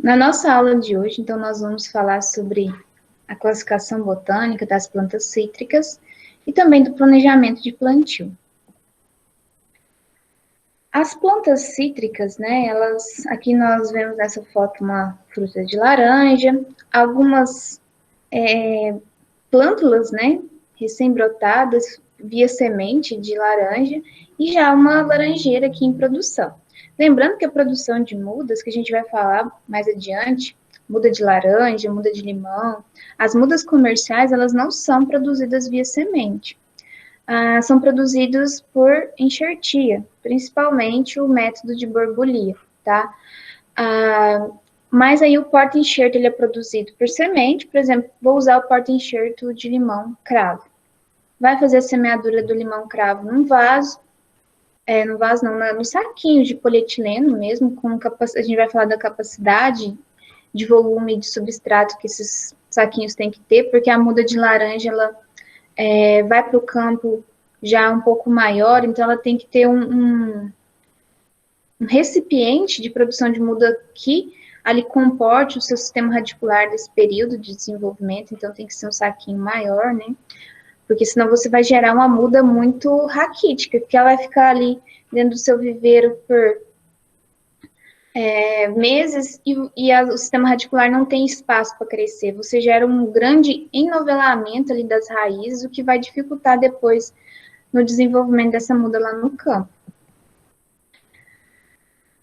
Na nossa aula de hoje, então, nós vamos falar sobre a classificação botânica das plantas cítricas e também do planejamento de plantio. As plantas cítricas, né, aqui nós vemos nessa foto uma fruta de laranja, algumas plântulas, né, recém-brotadas via semente de laranja e já uma laranjeira aqui em produção. Lembrando que a produção de mudas, que a gente vai falar mais adiante, muda de laranja, muda de limão, as mudas comerciais, elas não são produzidas via semente. São produzidos por enxertia, principalmente o método de borbulia, tá? Mas aí o porta-enxerto ele é produzido por semente, por exemplo, vou usar o porta-enxerto de limão cravo. Vai fazer a semeadura do limão cravo num vaso, no saquinho de polietileno mesmo, a gente vai falar da capacidade de volume de substrato que esses saquinhos têm que ter, porque a muda de laranja, ela vai para o campo já um pouco maior, então ela tem que ter um recipiente de produção de muda que ali comporte o seu sistema radicular desse período de desenvolvimento, então tem que ser um saquinho maior, né? Porque senão você vai gerar uma muda muito raquítica, porque ela vai ficar ali dentro do seu viveiro por meses e o sistema radicular não tem espaço para crescer. Você gera um grande enovelamento ali das raízes, o que vai dificultar depois no desenvolvimento dessa muda lá no campo.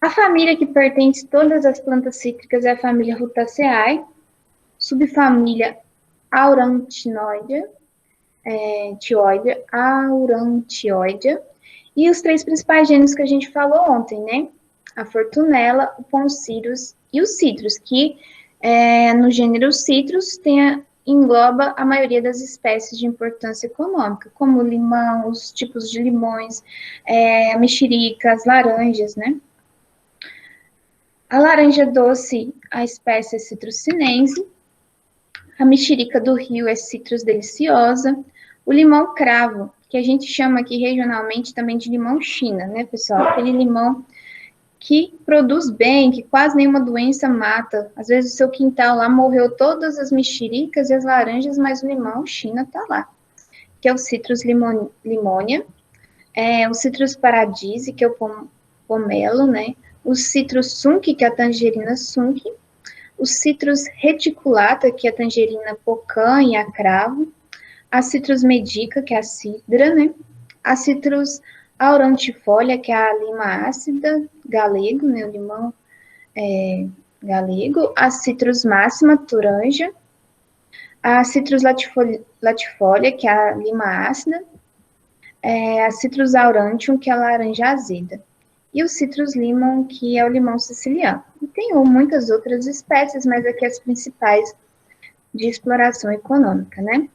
A família que pertence a todas as plantas cítricas é a família Rutaceae, subfamília Aurantinoidea, Aurantioidea, e os três principais gêneros que a gente falou ontem, né? A Fortunella, o Poncirus e o Citrus, que no gênero Citrus engloba a maioria das espécies de importância econômica, como o limão, os tipos de limões, a mexerica, as laranjas, né? A laranja doce, a espécie é Citrus sinense, a mexerica do rio é Citrus deliciosa, o limão cravo, que a gente chama aqui regionalmente também de limão China, né, pessoal? Aquele limão que produz bem, que quase nenhuma doença mata. Às vezes o seu quintal lá morreu todas as mexericas e as laranjas, mas o limão China tá lá. Que é o Citrus limônia, o Citrus paradise, que é o pomelo, né? O Citrus sunki, que é a tangerina sunki. O Citrus reticulata, que é a tangerina pocã e a cravo. A Citrus medica, que é a cidra, né? A Citrus aurantifolia, que é a lima ácida, galego, né? O limão galego. A Citrus máxima, turanja. A Citrus latifolia, que é a lima ácida. A Citrus aurantium, que é a laranja azeda. E o Citrus limon, que é o limão siciliano. E tem muitas outras espécies, mas aqui as principais de exploração econômica, né?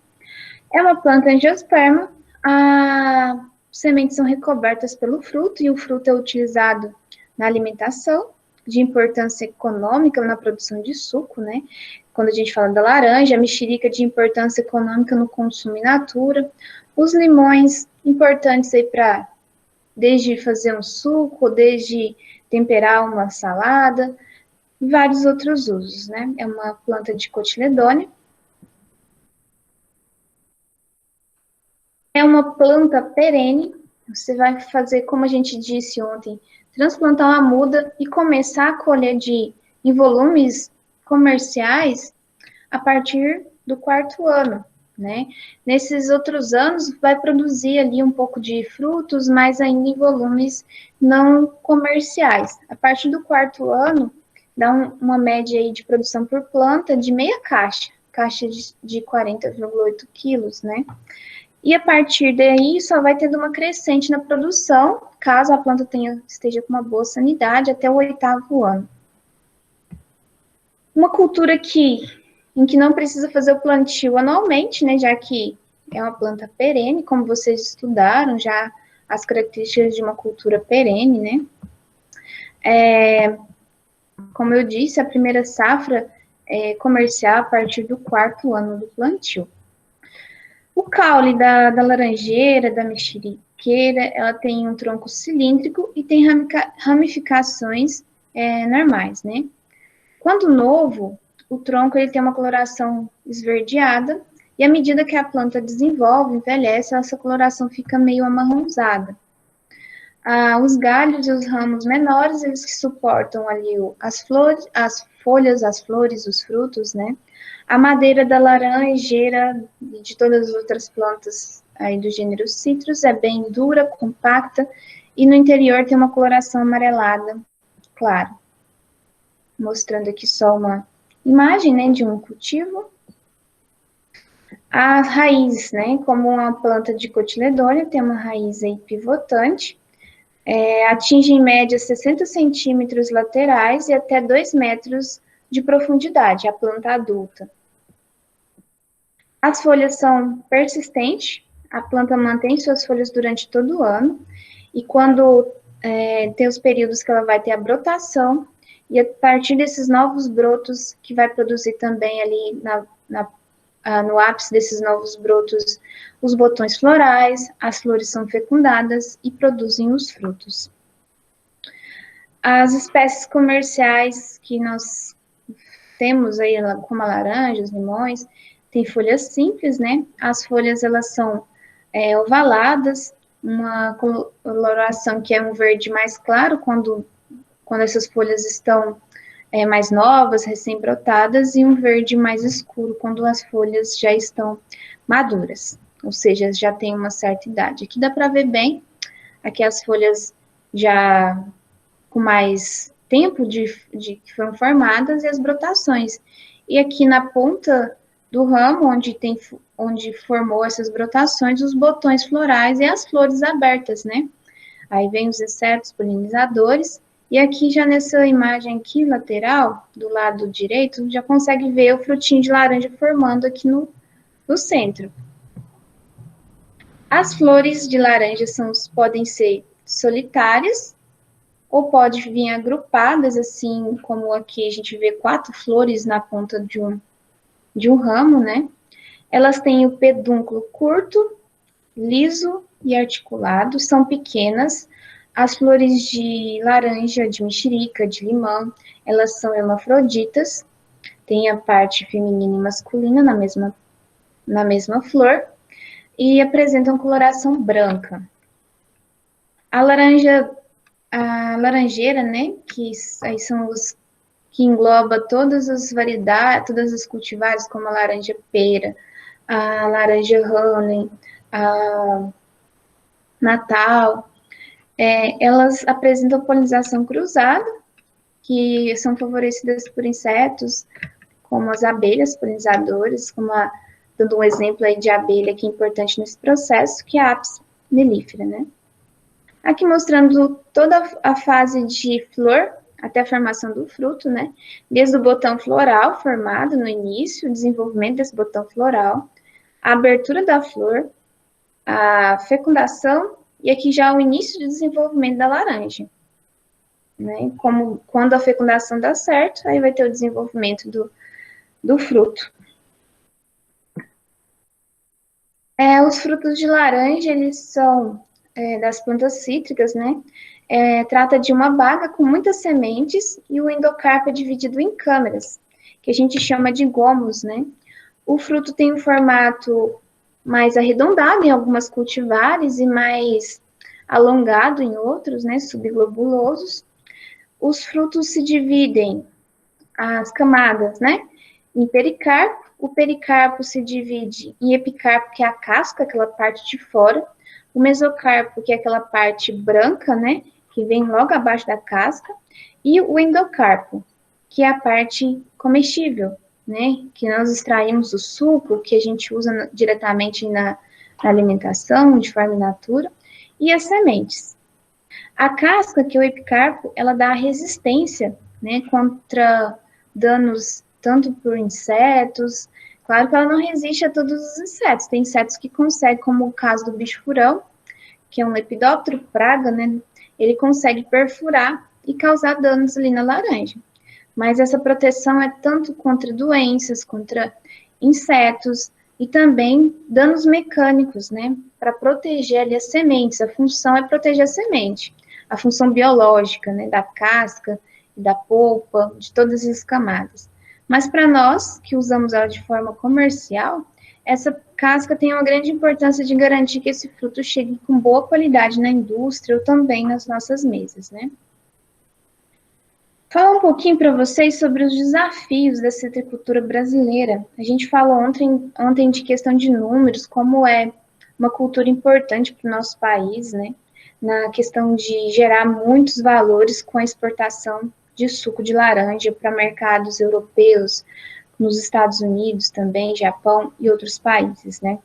É uma planta angiosperma, as sementes são recobertas pelo fruto, e o fruto é utilizado na alimentação, de importância econômica na produção de suco, né? Quando a gente fala da laranja, a mexerica de importância econômica no consumo in natura, os limões importantes aí para desde fazer um suco, desde temperar uma salada, e vários outros usos, né? É uma planta de cotiledônea. É uma planta perene, você vai fazer, como a gente disse ontem, transplantar uma muda e começar a colher em volumes comerciais a partir do 4º ano, né? Nesses outros anos, vai produzir ali um pouco de frutos, mas ainda em volumes não comerciais. A partir do 4º ano, dá uma média aí de produção por planta de meia caixa de 40,8 quilos, né? E a partir daí, só vai tendo uma crescente na produção, caso a planta esteja com uma boa sanidade, até o 8º ano. Uma cultura em que não precisa fazer o plantio anualmente, né, já que é uma planta perene, como vocês estudaram já as características de uma cultura perene, né? Como eu disse, a primeira safra é comercial a partir do 4º ano do plantio. O caule da laranjeira, da mexeriqueira, ela tem um tronco cilíndrico e tem ramificações normais, né? Quando novo, o tronco ele tem uma coloração esverdeada, e à medida que a planta desenvolve, envelhece, essa coloração fica meio amarronzada. Os galhos e os ramos menores, eles que suportam ali as flores, as folhas, as flores, os frutos, né? A madeira da laranjeira e de todas as outras plantas aí do gênero Citrus é bem dura, compacta, e no interior tem uma coloração amarelada, claro. Mostrando aqui só uma imagem, né, de um cultivo. A raiz, né, como uma planta de cotiledônea, tem uma raiz aí pivotante, atinge em média 60 centímetros laterais e até 2 metros de profundidade, a planta adulta. As folhas são persistentes, a planta mantém suas folhas durante todo o ano, e quando tem os períodos que ela vai ter a brotação, e a partir desses novos brotos, que vai produzir também ali no ápice desses novos brotos, os botões florais, as flores são fecundadas e produzem os frutos. As espécies comerciais que nós temos aí, como a laranja, os limões, tem folhas simples, né? As folhas, elas são ovaladas, uma coloração que é um verde mais claro, quando essas folhas estão mais novas, recém-brotadas, e um verde mais escuro quando as folhas já estão maduras, ou seja, já tem uma certa idade. Aqui dá para ver bem, aqui as folhas já com mais tempo de que foram formadas e as brotações. E aqui na ponta do ramo, onde formou essas brotações, os botões florais e as flores abertas, né? Aí vem os insetos polinizadores. E aqui, já nessa imagem aqui, lateral, do lado direito, já consegue ver o frutinho de laranja formando aqui no centro. As flores de laranja podem ser solitárias, ou pode vir agrupadas, assim como aqui a gente vê 4 flores na ponta de um ramo, né? Elas têm o pedúnculo curto, liso e articulado, são pequenas. As flores de laranja, de mexerica, de limão, elas são hermafroditas, tem a parte feminina e masculina na mesma flor, e apresentam coloração branca. A laranjeira, né, que aí são os que engloba todas as variedades, todas as cultivares, como a laranja pera, a laranja honey, a Natal, elas apresentam polinização cruzada, que são favorecidas por insetos, como as abelhas polinizadoras, dando um exemplo aí de abelha que é importante nesse processo, que é a Apis mellifera, né? Aqui mostrando toda a fase de flor, até a formação do fruto, né? Desde o botão floral formado no início, o desenvolvimento desse botão floral, a abertura da flor, a fecundação, e aqui já o início de desenvolvimento da laranja, né? Como quando a fecundação dá certo, aí vai ter o desenvolvimento do fruto. Os frutos de laranja, eles são das plantas cítricas, né? Trata de uma baga com muitas sementes e o endocarpo é dividido em câmeras, que a gente chama de gomos, né? O fruto tem um formato mais arredondado em algumas cultivares e mais alongado em outros, né, subglobulosos. Os frutos se dividem, as camadas, né, em pericarpo. O pericarpo se divide em epicarpo, que é a casca, aquela parte de fora. O mesocarpo, que é aquela parte branca, né, que vem logo abaixo da casca. E o endocarpo, que é a parte comestível, né, que nós extraímos o suco, que a gente usa diretamente na alimentação, de forma in natura, e as sementes. A casca, que é o epicarpo, ela dá resistência, né, contra danos tanto por insetos. Claro que ela não resiste a todos os insetos, tem insetos que conseguem, como o caso do bicho-furão, que é um lepidóptero praga, né, ele consegue perfurar e causar danos ali na laranja. Mas essa proteção é tanto contra doenças, contra insetos e também danos mecânicos, né? Para proteger ali as sementes. A função é proteger a semente. A função biológica, né, da casca da polpa, de todas as camadas. Mas para nós, que usamos ela de forma comercial, essa casca tem uma grande importância de garantir que esse fruto chegue com boa qualidade na indústria ou também nas nossas mesas, né? Falar um pouquinho para vocês sobre os desafios da citricultura brasileira. A gente falou ontem de questão de números, como é uma cultura importante para o nosso país, né? Na questão de gerar muitos valores com a exportação de suco de laranja para mercados europeus, nos Estados Unidos também, Japão e outros países, né?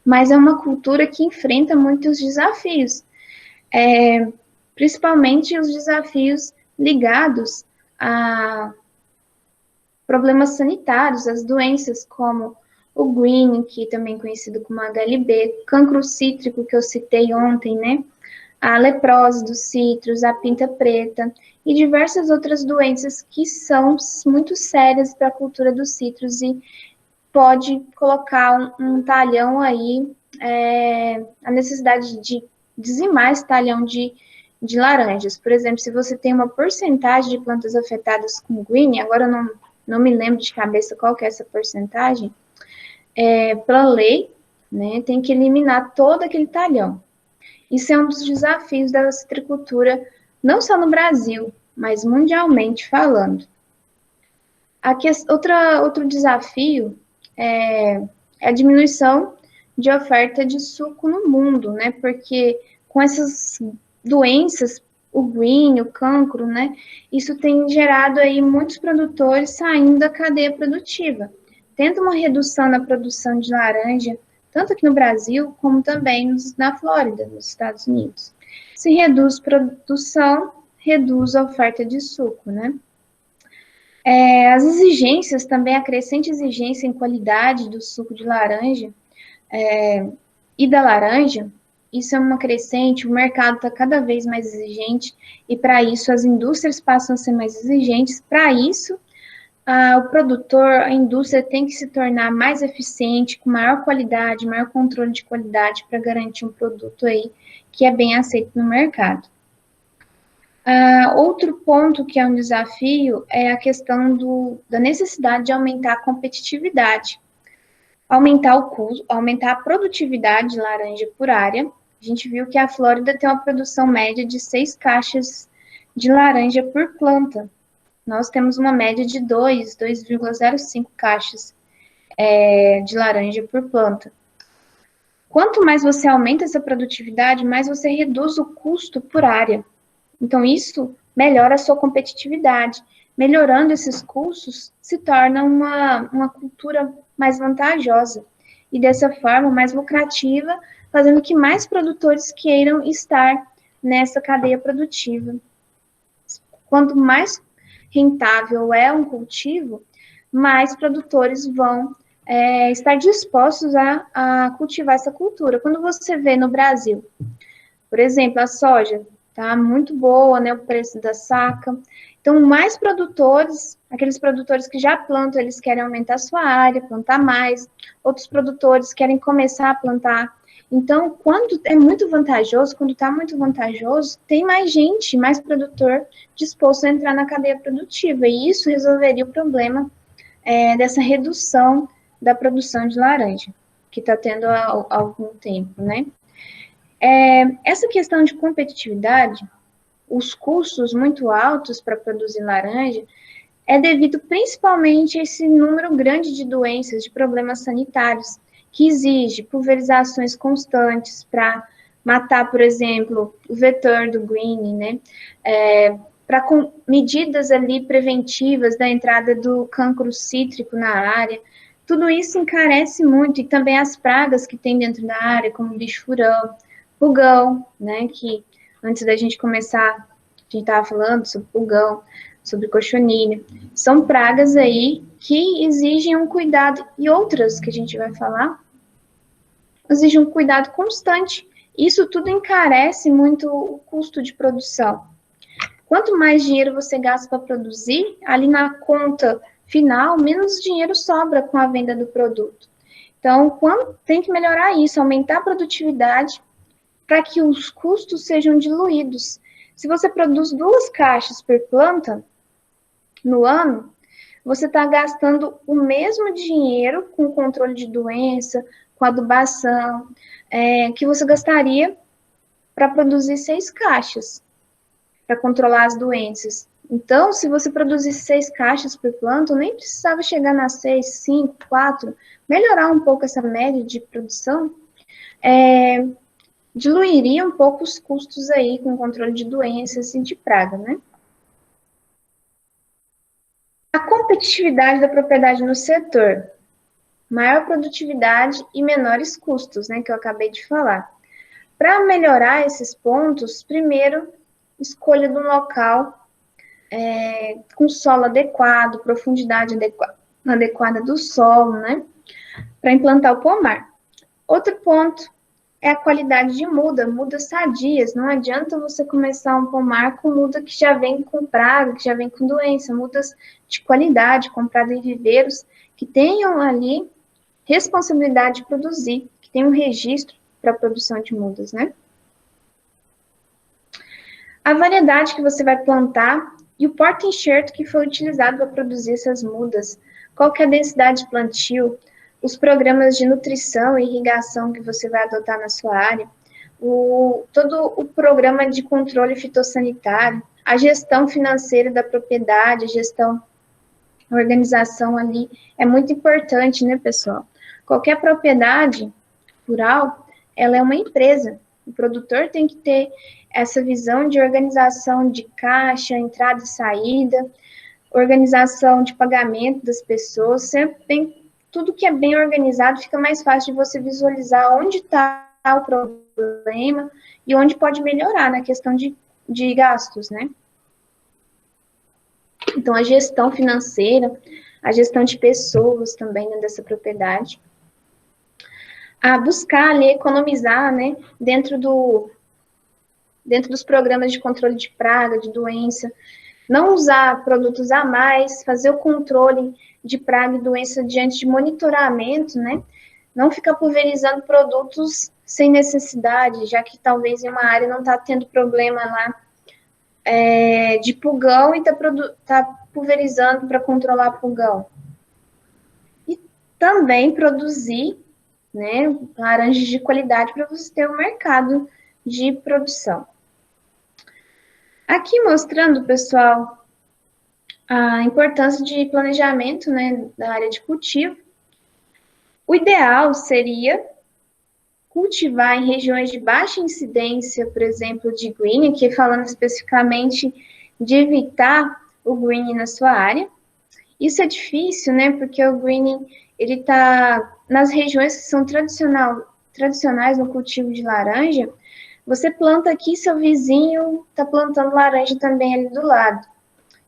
Mas é uma cultura que enfrenta muitos desafios, principalmente os desafios ligados a problemas sanitários, as doenças como o green, que também é conhecido como HLB, cancro cítrico, que eu citei ontem, né? A leprose dos citros, a pinta preta e diversas outras doenças que são muito sérias para a cultura dos citros e pode colocar um talhão aí, a necessidade de dizimar esse talhão de laranjas. Por exemplo, se você tem uma porcentagem de plantas afetadas com green, agora eu não me lembro de cabeça qual que é essa porcentagem, pela lei, né, tem que eliminar todo aquele talhão. Isso é um dos desafios da citricultura, não só no Brasil, mas mundialmente falando. Outro desafio é a diminuição de oferta de suco no mundo, né? Porque com essas doenças, o green, o cancro, né? Isso tem gerado aí muitos produtores saindo da cadeia produtiva, tendo uma redução na produção de laranja, tanto aqui no Brasil, como também na Flórida, nos Estados Unidos. Se reduz produção, reduz a oferta de suco, né? As exigências, também a crescente exigência em qualidade do suco de laranja e da laranja, isso é uma crescente, o mercado está cada vez mais exigente, e para isso as indústrias passam a ser mais exigentes. Para isso, o produtor, a indústria tem que se tornar mais eficiente, com maior qualidade, maior controle de qualidade, para garantir um produto aí que é bem aceito no mercado. Outro ponto que é um desafio é a questão da necessidade de aumentar a competitividade, aumentar o custo, aumentar a produtividade de laranja por área. A gente viu que a Flórida tem uma produção média de 6 caixas de laranja por planta. Nós temos uma média de 2,05 caixas de laranja por planta. Quanto mais você aumenta essa produtividade, mais você reduz o custo por área. Então, isso melhora a sua competitividade. Melhorando esses custos, se torna uma cultura mais vantajosa e, dessa forma, mais lucrativa, fazendo que mais produtores queiram estar nessa cadeia produtiva. Quanto mais rentável é um cultivo, mais produtores vão estar dispostos a cultivar essa cultura. Quando você vê no Brasil, por exemplo, a soja, tá muito boa, né, o preço da saca. Então, mais produtores, aqueles produtores que já plantam, eles querem aumentar a sua área, plantar mais. Outros produtores querem começar a plantar. Então, quando é muito vantajoso, quando está muito vantajoso, tem mais gente, mais produtor disposto a entrar na cadeia produtiva. E isso resolveria o problema dessa redução da produção de laranja, que está tendo há algum tempo, né? Essa questão de competitividade, os custos muito altos para produzir laranja, é devido principalmente a esse número grande de doenças, de problemas sanitários, que exige pulverizações constantes para matar, por exemplo, o vetor do green, né? Para medidas ali preventivas da entrada do cancro cítrico na área. Tudo isso encarece muito, e também as pragas que tem dentro da área, como bicho-furão, pulgão, né, que antes da gente começar, a gente estava falando sobre pulgão, sobre cochonilha, são pragas aí que exigem um cuidado, e outras que a gente vai falar, exigem um cuidado constante. Isso tudo encarece muito o custo de produção. Quanto mais dinheiro você gasta para produzir, ali na conta final, menos dinheiro sobra com a venda do produto. Então, tem que melhorar isso, aumentar a produtividade, para que os custos sejam diluídos. Se você produz 2 caixas por planta no ano, você está gastando o mesmo dinheiro com controle de doença, com adubação, que você gastaria para produzir 6 caixas, para controlar as doenças. Então, se você produzisse 6 caixas por planta, nem precisava chegar nas 6, 5, 4, melhorar um pouco essa média de produção, diluiria um pouco os custos aí com controle de doenças e de praga, né? A competitividade da propriedade no setor. Maior produtividade e menores custos, né, que eu acabei de falar. Para melhorar esses pontos, primeiro, escolha de um local com solo adequado, profundidade adequada do solo, né, para implantar o pomar. Outro ponto é a qualidade de mudas sadias. Não adianta você começar um pomar com muda que já vem com praga, que já vem com doença, mudas de qualidade, compradas em viveiros, que tenham ali responsabilidade de produzir, que tenham um registro para a produção de mudas, né? A variedade que você vai plantar e o porta-enxerto que foi utilizado para produzir essas mudas, qual que é a densidade de plantio, os programas de nutrição e irrigação que você vai adotar na sua área, todo o programa de controle fitossanitário, a gestão financeira da propriedade, a organização ali é muito importante, né, pessoal? Qualquer propriedade rural, ela é uma empresa. O produtor tem que ter essa visão de organização de caixa, entrada e saída, organização de pagamento das pessoas, sempre tem tudo que é bem organizado, fica mais fácil de você visualizar onde está o problema e onde pode melhorar na questão de gastos, né? Então, a gestão financeira, a gestão de pessoas também, né, dessa propriedade. A buscar ali, economizar, né, dentro dos programas de controle de praga, de doença, não usar produtos a mais, fazer o controle de praga e doença diante de monitoramento, né? Não ficar pulverizando produtos sem necessidade, já que talvez em uma área não está tendo problema lá de pulgão e está pulverizando para controlar pulgão. E também produzir, né, laranjas de qualidade para você ter um mercado de produção. Aqui mostrando, pessoal, a importância de planejamento, né, da área de cultivo. O ideal seria cultivar em regiões de baixa incidência, por exemplo, de green, aqui falando especificamente de evitar o green na sua área. Isso é difícil, né, porque o green, ele está nas regiões que são tradicionais no cultivo de laranja. Você planta aqui, seu vizinho está plantando laranja também ali do lado.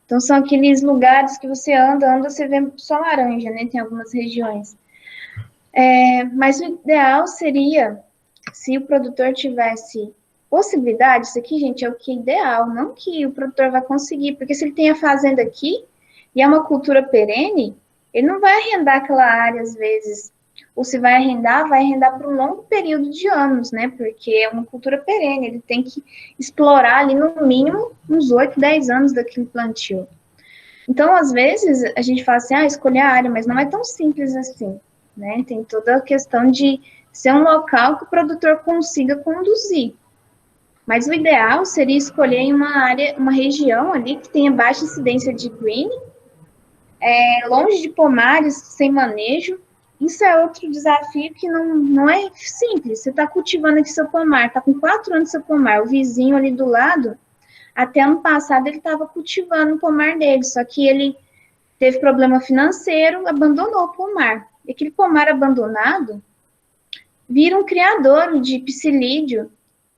Então, são aqueles lugares que você anda, você vê só laranja, né? Tem algumas regiões. Mas o ideal seria, se o produtor tivesse possibilidade, isso aqui, gente, é o que é ideal, não que o produtor vai conseguir, porque se ele tem a fazenda aqui, e é uma cultura perene, ele não vai arrendar aquela área, às vezes, ou se vai arrendar por um longo período de anos, né? Porque é uma cultura perene, ele tem que explorar ali no mínimo uns 8, 10 anos daquele plantio. Então, às vezes, a gente fala assim, escolher a área, mas não é tão simples assim, né? Tem toda a questão de ser um local que o produtor consiga conduzir. Mas o ideal seria escolher em uma área, uma região ali que tenha baixa incidência de green, longe de pomares, sem manejo. Isso é outro desafio que não é simples. Você está cultivando aqui seu pomar, está com 4 anos seu pomar, o vizinho ali do lado, até ano passado ele estava cultivando o pomar dele, só que ele teve problema financeiro, abandonou o pomar. E aquele pomar abandonado vira um criador de psilídeo,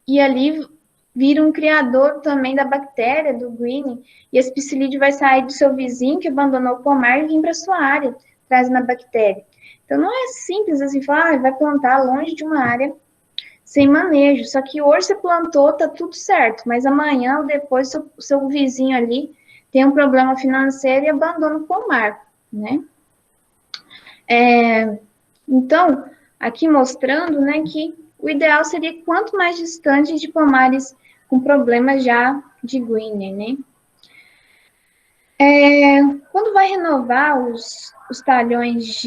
e ali vira um criador também da bactéria, do green, e esse psilídeo vai sair do seu vizinho que abandonou o pomar e vir para a sua área, trazendo a bactéria. Então, não é simples assim, falar, vai plantar longe de uma área sem manejo. Só que hoje você plantou, tá tudo certo, mas amanhã ou depois seu vizinho ali tem um problema financeiro e abandona o pomar, né? Então, aqui mostrando, né, que o ideal seria quanto mais distante de pomares com problemas já de Greener, né? Quando vai renovar os talhões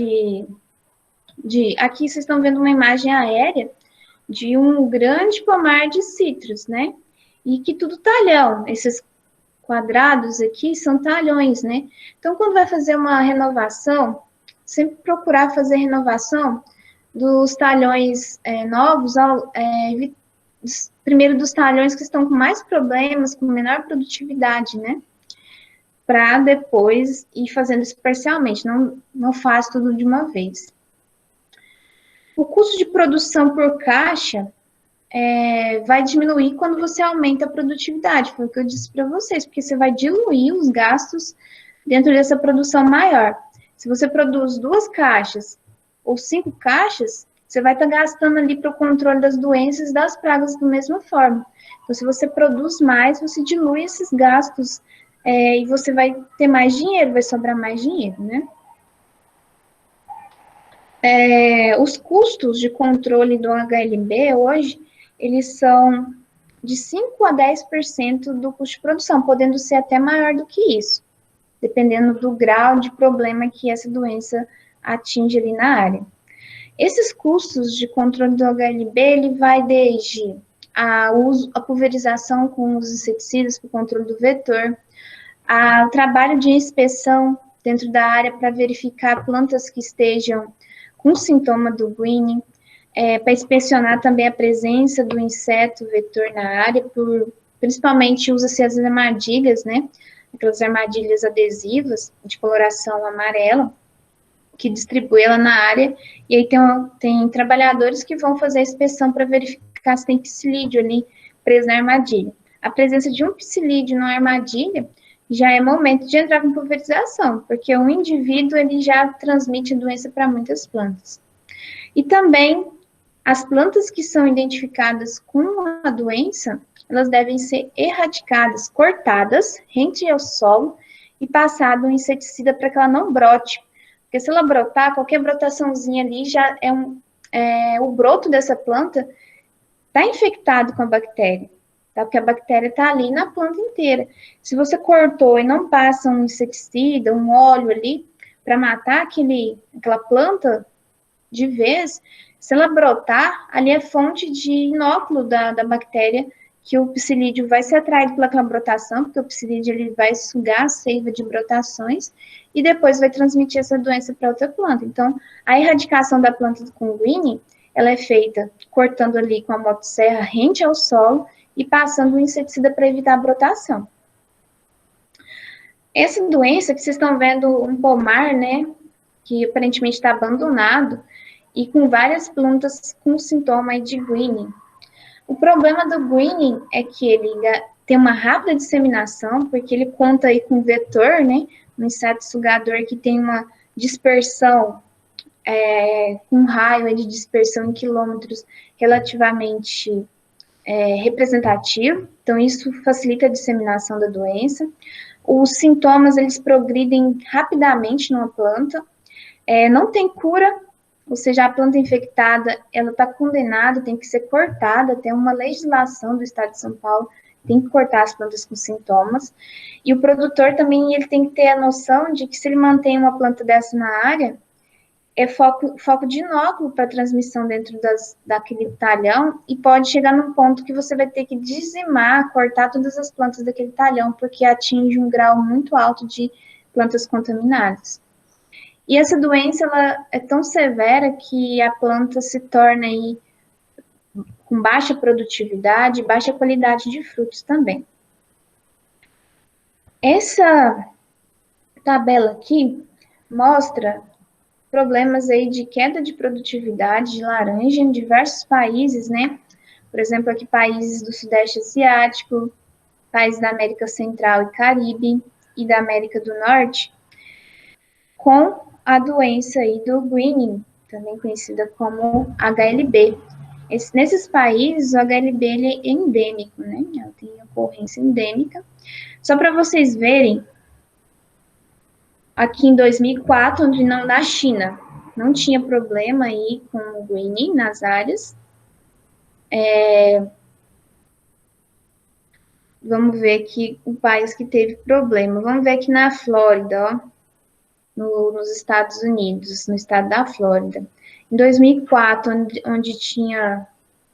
aqui vocês estão vendo uma imagem aérea de um grande pomar de citros, né? E que tudo talhão, esses quadrados aqui são talhões, né? Então, quando vai fazer uma renovação, sempre procurar fazer renovação dos talhões novos, primeiro dos talhões que estão com mais problemas, com menor produtividade, né? Para depois ir fazendo isso parcialmente, não faz tudo de uma vez. O custo de produção por caixa vai diminuir quando você aumenta a produtividade, foi o que eu disse para vocês, porque você vai diluir os gastos dentro dessa produção maior. Se você produz 2 caixas ou 5 caixas, você vai estar gastando ali para o controle das doenças e das pragas da mesma forma. Então, se você produz mais, você dilui esses gastos e você vai ter mais dinheiro, vai sobrar mais dinheiro, né? Os custos de controle do HLB hoje, eles são de 5 a 10% do custo de produção, podendo ser até maior do que isso, dependendo do grau de problema que essa doença atinge ali na área. Esses custos de controle do HLB, ele vai desde a pulverização com os inseticidas para o controle do vetor, o trabalho de inspeção dentro da área para verificar plantas que estejam com sintoma do greening, para inspecionar também a presença do inseto vetor na área, principalmente usa-se as armadilhas, né? Aquelas armadilhas adesivas de coloração amarela, que distribui ela na área, e aí tem trabalhadores que vão fazer a inspeção para verificar se tem psilídeo ali preso na armadilha. A presença de um psilídeo na armadilha já é momento de entrar com pulverização, porque o indivíduo ele já transmite a doença para muitas plantas. E também as plantas que são identificadas com a doença, elas devem ser erradicadas, cortadas, rente ao solo e passado um inseticida para que ela não brote. Porque se ela brotar, qualquer brotaçãozinha ali já o broto dessa planta está infectado com a bactéria, tá? Porque a bactéria está ali na planta inteira. Se você cortou e não passa um inseticida, um óleo ali, para matar aquela planta de vez, se ela brotar, ali é fonte de inóculo da bactéria, que o psilídeo vai ser atraído pelaquela brotação, porque o psilídeo ele vai sugar a seiva de brotações e depois vai transmitir essa doença para outra planta. Então, a erradicação da planta com greening, ela é feita cortando ali com a motosserra rente ao solo e passando o inseticida para evitar a brotação. Essa doença que vocês estão vendo um pomar, né, que aparentemente está abandonado, e com várias plantas com sintoma de greening. O problema do greening é que ele tem uma rápida disseminação, porque ele conta aí com vetor, né, um inseto sugador que tem uma dispersão, um raio de dispersão em quilômetros relativamente representativo, então isso facilita a disseminação da doença. Os sintomas, eles progridem rapidamente numa planta, não tem cura, ou seja, a planta infectada, ela está condenada, tem que ser cortada, tem uma legislação do Estado de São Paulo, tem que cortar as plantas com sintomas, e o produtor também, ele tem que ter a noção de que se ele mantém uma planta dessa na área, é foco de inóculo para transmissão dentro daquele talhão, e pode chegar num ponto que você vai ter que dizimar, cortar todas as plantas daquele talhão, porque atinge um grau muito alto de plantas contaminadas. E essa doença, ela é tão severa que a planta se torna aí com baixa produtividade, baixa qualidade de frutos também. Essa tabela aqui mostra problemas aí de queda de produtividade de laranja em diversos países, né? Por exemplo, aqui países do Sudeste Asiático, países da América Central e Caribe e da América do Norte, com a doença aí do greening, também conhecida como HLB. Nesses países, o HLB ele é endêmico, né? Ela tem ocorrência endêmica. Só para vocês verem, aqui em 2004, onde na China não tinha problema aí com o greening nas áreas, Vamos ver aqui o país que teve problema. Vamos ver aqui na Flórida, ó, nos Estados Unidos, no estado da Flórida. Em 2004, onde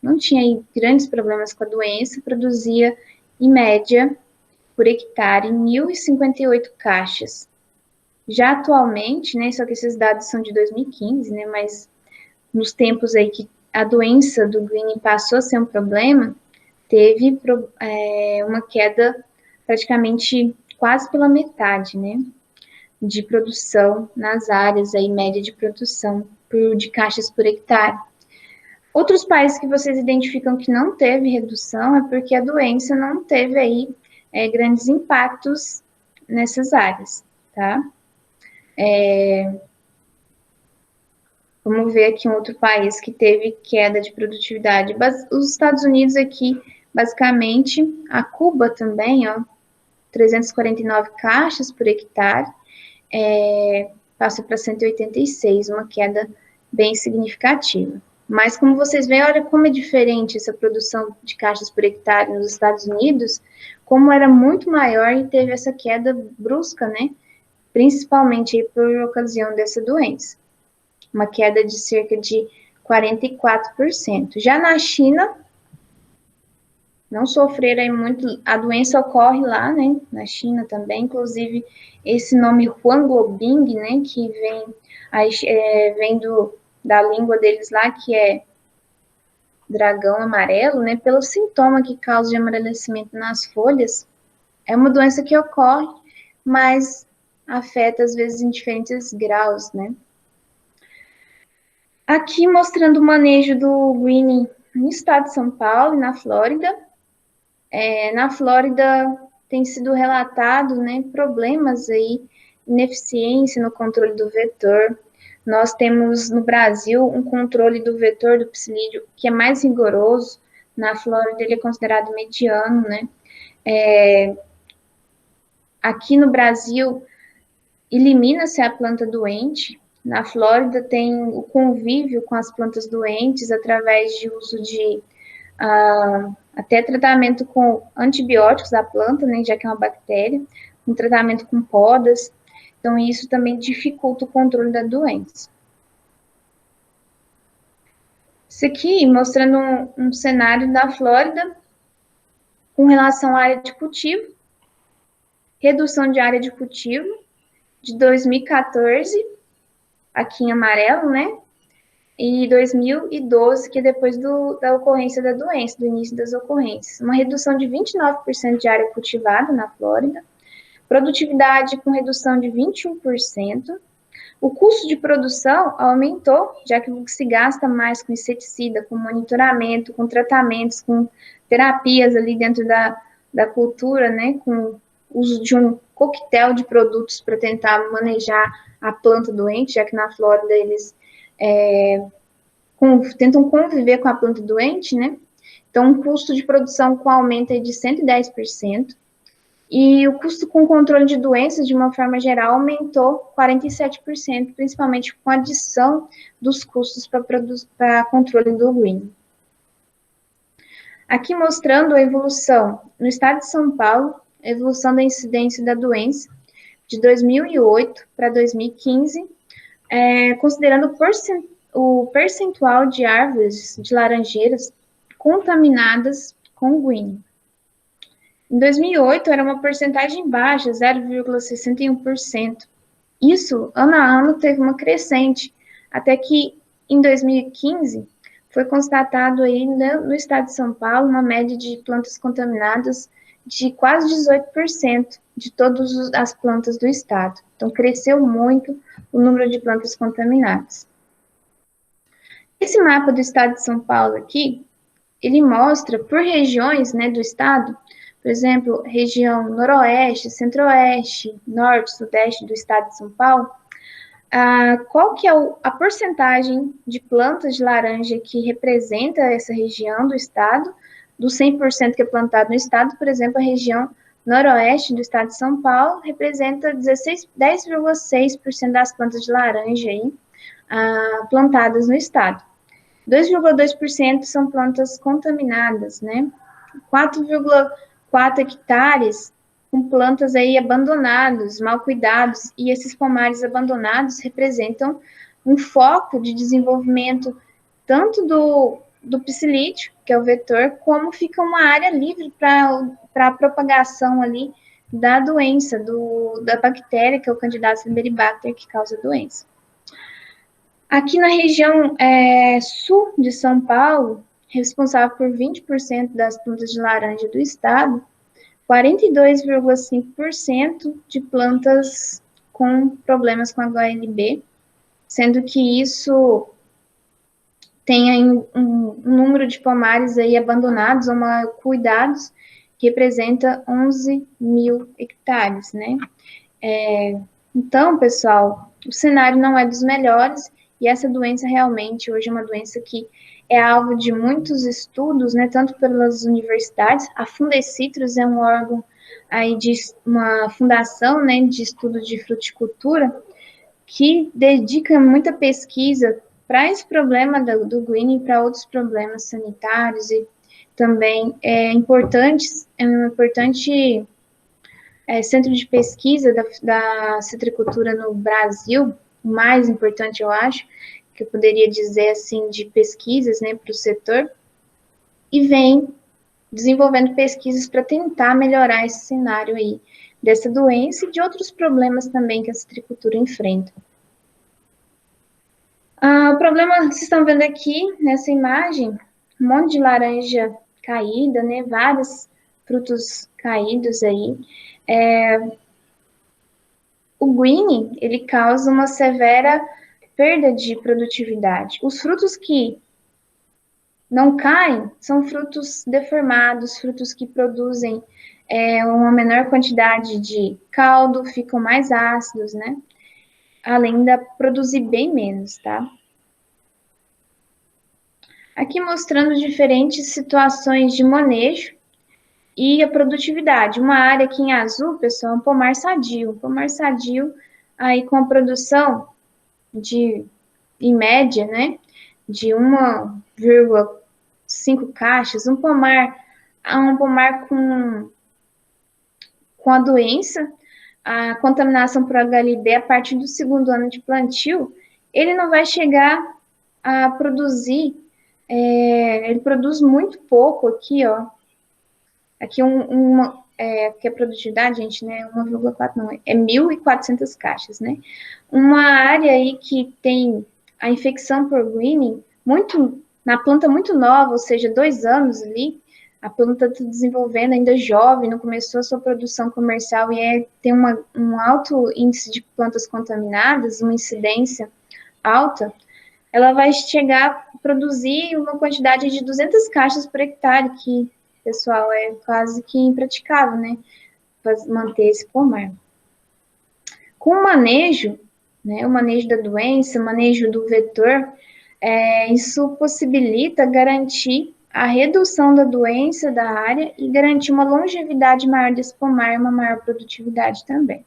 não tinha aí grandes problemas com a doença, produzia, em média, por hectare, 1.058 caixas. Já atualmente, né, só que esses dados são de 2015, né, mas nos tempos aí que a doença do greening passou a ser um problema, teve uma queda praticamente quase pela metade, né, de produção nas áreas aí média de produção de caixas por hectare. Outros países que vocês identificam que não teve redução é porque a doença não teve aí grandes impactos nessas áreas, tá? Vamos ver aqui um outro país que teve queda de produtividade. Os Estados Unidos aqui, basicamente, a Cuba também, ó, 349 caixas por hectare, passa para 186, uma queda bem significativa. Mas como vocês veem, olha como é diferente essa produção de caixas por hectare nos Estados Unidos, como era muito maior e teve essa queda brusca, né? Principalmente aí por ocasião dessa doença. Uma queda de cerca de 44%. Já na China, não sofreram aí muito, a doença ocorre lá, né, na China também, inclusive esse nome Huanglobing, né, que vem da língua deles lá, que é dragão amarelo, né, pelo sintoma que causa de amarelecimento nas folhas. É uma doença que ocorre, mas afeta às vezes em diferentes graus, né. Aqui mostrando o manejo do greening no estado de São Paulo e na Flórida. Na Flórida tem sido relatado, né, problemas aí, ineficiência no controle do vetor. Nós temos no Brasil um controle do vetor do psilídeo que é mais rigoroso. Na Flórida ele é considerado mediano, né? Aqui no Brasil elimina-se a planta doente. Na Flórida tem o convívio com as plantas doentes através de uso de até tratamento com antibióticos da planta, né, já que é uma bactéria, um tratamento com podas. Então, isso também dificulta o controle da doença. Isso aqui mostrando um cenário da Flórida com relação à área de cultivo, redução de área de cultivo de 2014, aqui em amarelo, né? E 2012, que é depois da ocorrência da doença, do início das ocorrências. Uma redução de 29% de área cultivada na Flórida, produtividade com redução de 21%. O custo de produção aumentou, já que se gasta mais com inseticida, com monitoramento, com tratamentos, com terapias ali dentro da cultura, né, com uso de um coquetel de produtos para tentar manejar a planta doente, já que na Flórida eles tentam conviver com a planta doente, né? Então, um custo de produção com aumento de 110%. E o custo com controle de doenças, de uma forma geral, aumentou 47%, principalmente com a adição dos custos para controle do green. Aqui mostrando a evolução no estado de São Paulo, a evolução da incidência da doença de 2008 para 2015, considerando o percentual de árvores de laranjeiras contaminadas com green. Em 2008, era uma porcentagem baixa, 0,61%. Isso, ano a ano, teve uma crescente, até que, em 2015, foi constatado aí no estado de São Paulo uma média de plantas contaminadas de quase 18% de todas as plantas do estado. Então, cresceu muito o número de plantas contaminadas. Esse mapa do estado de São Paulo aqui, ele mostra por regiões, né, do estado, por exemplo, região noroeste, centro-oeste, norte, sudeste do estado de São Paulo, qual que é a porcentagem de plantas de laranja que representa essa região do estado, do 100% que é plantado no estado, por exemplo, a região noroeste do estado de São Paulo representa 10,6% das plantas de laranja aí, plantadas no estado. 2,2% são plantas contaminadas, né? 4 hectares com plantas aí abandonadas, mal cuidados, e esses pomares abandonados representam um foco de desenvolvimento tanto do psilídeo, que é o vetor, como fica uma área livre para a propagação ali da doença, da bactéria, que é o Candidata albiribacter, que causa a doença. Aqui na região sul de São Paulo, responsável por 20% das plantas de laranja do estado, 42,5% de plantas com problemas com HLB, sendo que isso tem um número de pomares aí abandonados ou mal cuidados, que representa 11 mil hectares, né? Então, pessoal, o cenário não é dos melhores, e essa doença realmente hoje é uma doença que é alvo de muitos estudos, né, tanto pelas universidades. A Fundecitrus é um órgão aí de uma fundação, né, de estudo de fruticultura, que dedica muita pesquisa para esse problema do greening, para outros problemas sanitários, e também é um importante centro de pesquisa da citricultura no Brasil, o mais importante, eu acho, que eu poderia dizer assim, de pesquisas, né, para o setor, e vem desenvolvendo pesquisas para tentar melhorar esse cenário aí dessa doença e de outros problemas também que a citricultura enfrenta. O problema, vocês estão vendo aqui nessa imagem, um monte de laranja caída, né, vários frutos caídos aí. O greening, ele causa uma severa perda de produtividade. Os frutos que não caem são frutos deformados, frutos que produzem uma menor quantidade de caldo, ficam mais ácidos, né? Além de produzir bem menos, tá? Aqui mostrando diferentes situações de manejo e a produtividade. Uma área aqui em azul, pessoal, é um pomar sadio. Um pomar sadio, aí com a produção em média, né, de 1,5 caixas, um pomar com a doença, a contaminação por HLB a partir do segundo ano de plantio, ele não vai chegar a produzir, ele produz muito pouco aqui, ó. Aqui que a produtividade, gente, né, 1,4 não, é 1.400 caixas, né? Uma área aí que tem a infecção por greening na planta muito nova, ou seja, 2 anos ali, a planta está desenvolvendo ainda jovem, não começou a sua produção comercial e tem um alto índice de plantas contaminadas, uma incidência alta, ela vai chegar a produzir uma quantidade de 200 caixas por hectare, que, pessoal, é quase que impraticável, né, manter esse pomar. Com o manejo, né, o manejo da doença, o manejo do vetor, isso possibilita garantir a redução da doença da área e garantir uma longevidade maior desse pomar e uma maior produtividade também.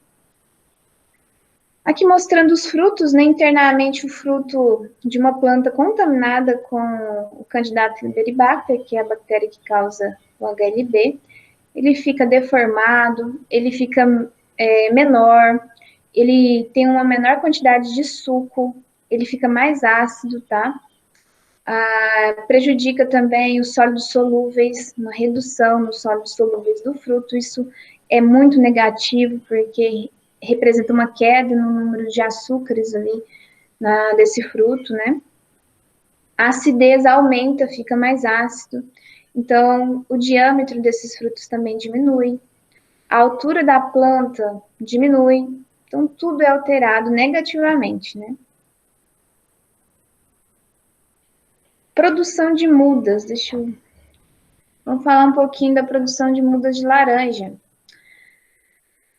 Aqui mostrando os frutos, né, internamente o fruto de uma planta contaminada com o Candidata albiribacter, que é a bactéria que causa o HLB, ele fica deformado, ele fica menor, ele tem uma menor quantidade de suco, ele fica mais ácido, tá? Prejudica também os sólidos solúveis, uma redução nos sólidos solúveis do fruto, isso é muito negativo, porque representa uma queda no número de açúcares ali desse fruto, né? A acidez aumenta, fica mais ácido, então o diâmetro desses frutos também diminui, a altura da planta diminui, então tudo é alterado negativamente, né? Produção de mudas, vamos falar um pouquinho da produção de mudas de laranja.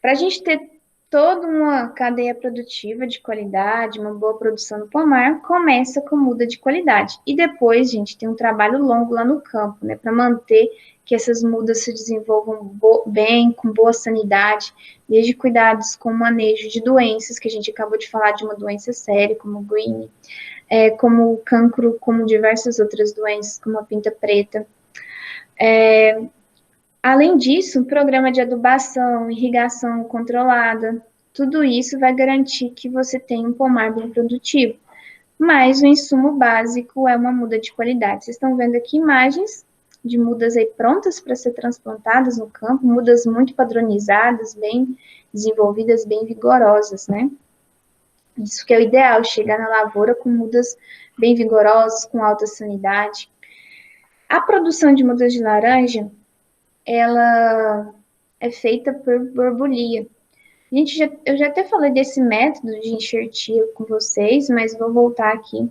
Para a gente ter toda uma cadeia produtiva de qualidade, uma boa produção no pomar, começa com muda de qualidade. E depois, gente, tem um trabalho longo lá no campo, né, para manter que essas mudas se desenvolvam bem, com boa sanidade, desde cuidados com o manejo de doenças, que a gente acabou de falar de uma doença séria, como o green, como o cancro, como diversas outras doenças, como a pinta preta. Além disso, um programa de adubação, irrigação controlada, tudo isso vai garantir que você tenha um pomar bem produtivo. Mas o insumo básico é uma muda de qualidade. Vocês estão vendo aqui imagens de mudas aí prontas para ser transplantadas no campo, mudas muito padronizadas, bem desenvolvidas, bem vigorosas, né? Isso que é o ideal, chegar na lavoura com mudas bem vigorosas, com alta sanidade. A produção de mudas de laranja, ela é feita por borbulia. Eu já até falei desse método de enxertia com vocês, mas vou voltar aqui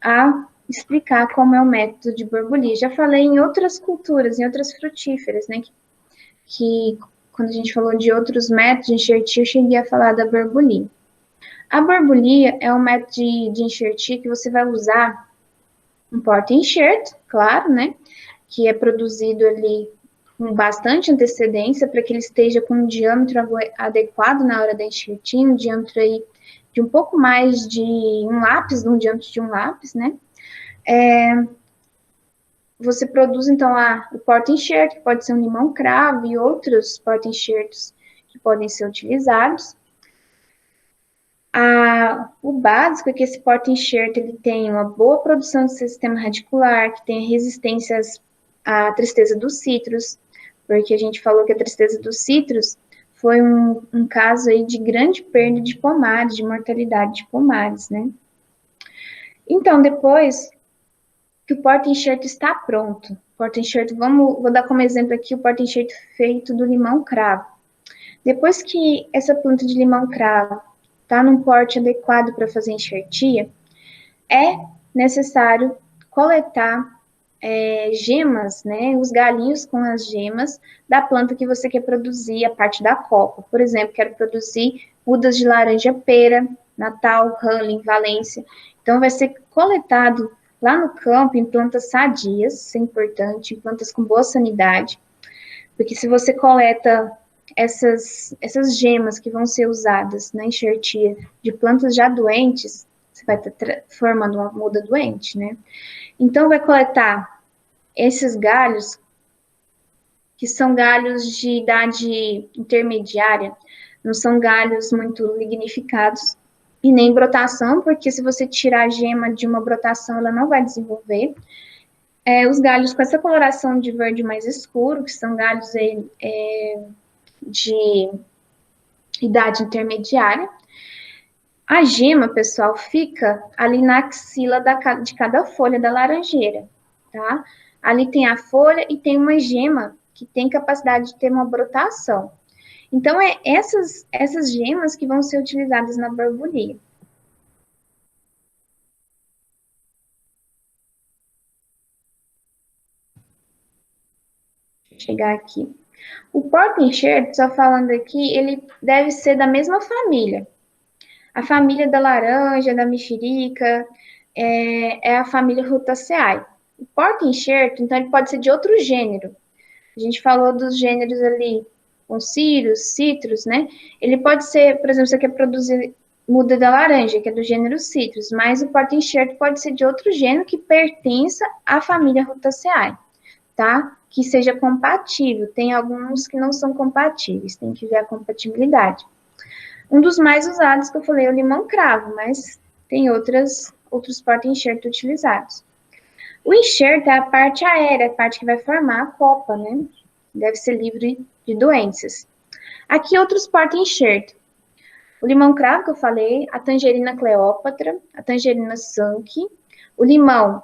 a explicar como é o método de borbulia. Já falei em outras culturas, em outras frutíferas, né? Que quando a gente falou de outros métodos de enxertia, eu cheguei a falar da borbulia. A borbulia é um método de enxertia que você vai usar um porta-enxerto, claro, né? Que é produzido ali com bastante antecedência para que ele esteja com um diâmetro adequado na hora da enxertia, um diâmetro aí de um pouco mais de um lápis, um diâmetro de um lápis, né? Você produz, então, o porta-enxerto, que pode ser um limão-cravo e outros porta-enxertos que podem ser utilizados. O básico é que esse porta-enxerto ele tem uma boa produção de sistema radicular, que tem resistências à tristeza dos citros, porque a gente falou que a tristeza dos citros foi um caso aí de grande perda de pomares, de mortalidade de pomares, né? Então, depois que o porta-enxerto está pronto, porta-enxerto, vou dar como exemplo aqui o porta-enxerto feito do limão-cravo. Depois que essa planta de limão-cravo está num porte adequado para fazer enxertia, é necessário coletar gemas, né, os galinhos com as gemas da planta que você quer produzir, a parte da copa. Por exemplo, quero produzir mudas de laranja pera, Natal, Hulling, Valência. Então, vai ser coletado lá no campo em plantas sadias, isso é importante, em plantas com boa sanidade, porque se você coleta essas gemas que vão ser usadas na enxertia de plantas já doentes, você vai estar formando uma muda doente, né? Então, vai coletar esses galhos, que são galhos de idade intermediária, não são galhos muito lignificados, e nem brotação, porque se você tirar a gema de uma brotação, ela não vai desenvolver. Os galhos com essa coloração de verde mais escuro, que são galhos de idade intermediária. A gema, pessoal, fica ali na axila de cada folha da laranjeira, tá? Ali tem a folha e tem uma gema que tem capacidade de ter uma brotação. Então, essas gemas que vão ser utilizadas na borbulia. Vou chegar aqui. O porta-enxerto, só falando aqui, ele deve ser da mesma família. A família da laranja, da mexerica, é a família Rutaceae. O porta-enxerto, então, ele pode ser de outro gênero. A gente falou dos gêneros ali, Poncírios, Citrus, né? Ele pode ser, por exemplo, você quer produzir muda da laranja, que é do gênero Citrus, mas o porta-enxerto pode ser de outro gênero que pertença à família Rutaceae, tá? Que seja compatível. Tem alguns que não são compatíveis, tem que ver a compatibilidade. Um dos mais usados que eu falei é o limão-cravo, mas tem outros porta-enxerto utilizados. O enxerto é a parte aérea, a parte que vai formar a copa, né? Deve ser livre de doenças. Aqui outros porta-enxerto. O limão-cravo que eu falei, a tangerina Cleópatra, a tangerina Sanque, o limão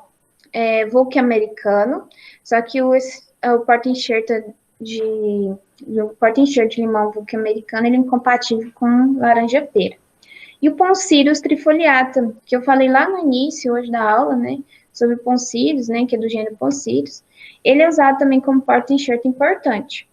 Volque americano, só que o porta-enxerto o porta-enxerto de limão Volque americano, ele é incompatível com laranja pera. E o Poncirus trifoliata, que eu falei lá no início, hoje da aula, né, sobre o Poncirus, né, que é do gênero Poncirus, ele é usado também como porta-enxerto importante.